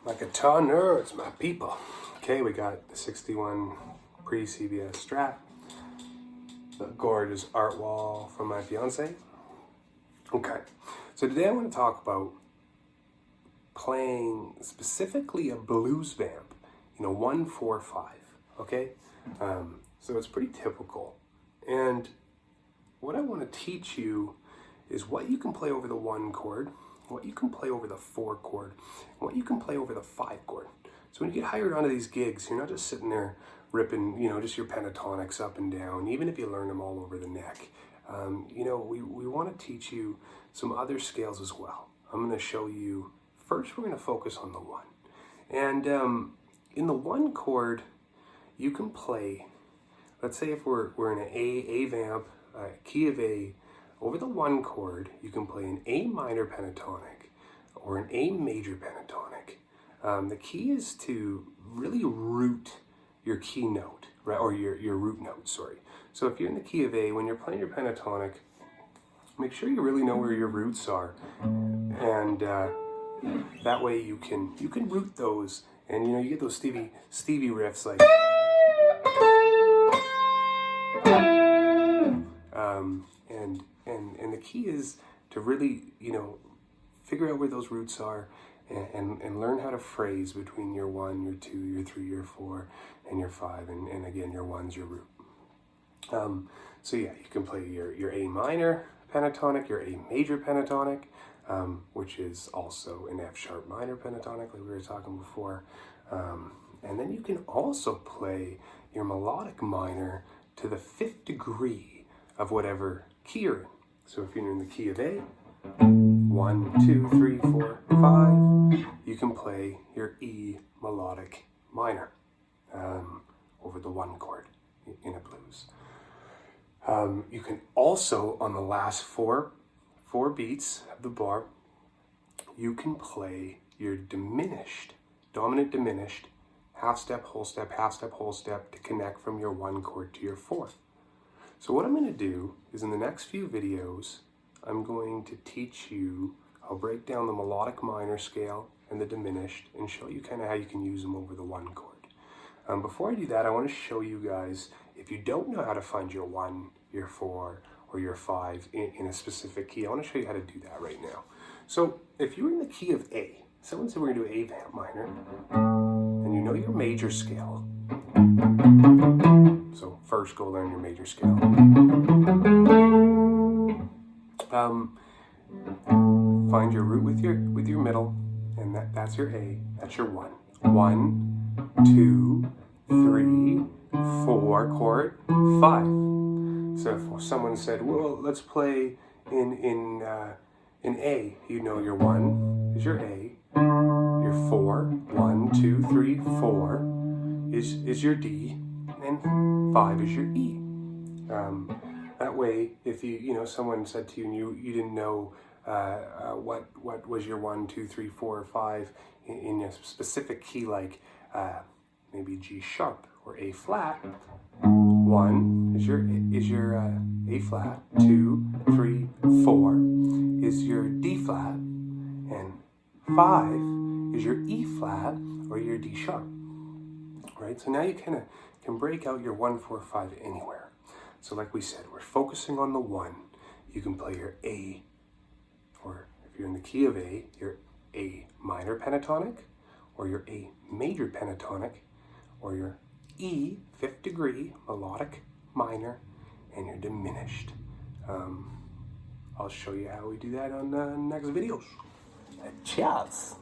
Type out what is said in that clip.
My guitar nerds, my people. Okay, we got the 61 pre-CBS Strat, the gorgeous art wall from my fiance. Okay, so today I want to talk about playing specifically a blues vamp, 1-4-5, okay? So it's pretty typical. And what I want to teach you is what you can play over the 1 chord, what you can play over the 4 chord, and what you can play over the 5 chord. So when you get hired onto these gigs, you're not just sitting there ripping, just your pentatonics up and down, even if you learn them all over the neck. We want to teach you some other scales as well. I'm going to show you, first we're going to focus on the 1. And in the 1 chord, you can play, let's say if we're in an A vamp, key of A, over the 1 chord, you can play an A minor pentatonic or an A major pentatonic. The key is to really root your key note, right? Or your root note, sorry. So if you're in the key of A, when you're playing your pentatonic, make sure you really know where your roots are. And that way you can root those, and you get those Stevie riffs like and the key is to really, figure out where those roots are and learn how to phrase between your 1, your 2, your 3, your 4, and your 5, and again, your 1's your root. So yeah, you can play your A minor pentatonic, your A major pentatonic, which is also an F sharp minor pentatonic like we were talking before. And then you can also play your melodic minor to the 5th degree of whatever key you're in. So if you're in the key of A, 1, 2, 3, 4, 5, you can play your E melodic minor over the 1 chord in a blues. You can also, on the last four beats of the bar, you can play your diminished, dominant diminished, half step, whole step, half step, whole step to connect from your 1 chord to your 4. So what I'm going to do is in the next few videos, I'm going to teach you, I'll break down the melodic minor scale and the diminished and show you kind of how you can use them over the 1 chord. Before I do that, I want to show you guys, if you don't know how to find your 1, your 4, or your 5 in a specific key, I want to show you how to do that right now. So if you're in the key of A, someone said we're going to do A vamp minor, and you know your major scale. So first go learn your major scale. Find your root with your middle, and that's your A. That's your 1. 1, 2, 3, 4 chord, 5. So if someone said, well, let's play in A, your 1 is your A, your 4, 1, 2, 3, 4 is your D, and 5 is your E. That way, if someone said to you and you didn't know what was your 1, 2, 3, 4, or 5 in a specific key, like maybe G sharp or A flat, 1 is your A flat, 2, 3, 4 is your D flat, and 5 is your E flat or your D sharp. Right? So now you kind of can break out your 1, 4, 5 anywhere. So like we said, we're focusing on the 1. You can play your A, or if you're in the key of A, your A minor pentatonic, or your A major pentatonic, or your E 5th degree melodic minor, and your diminished. I'll show you how we do that on the next videos. Cheers!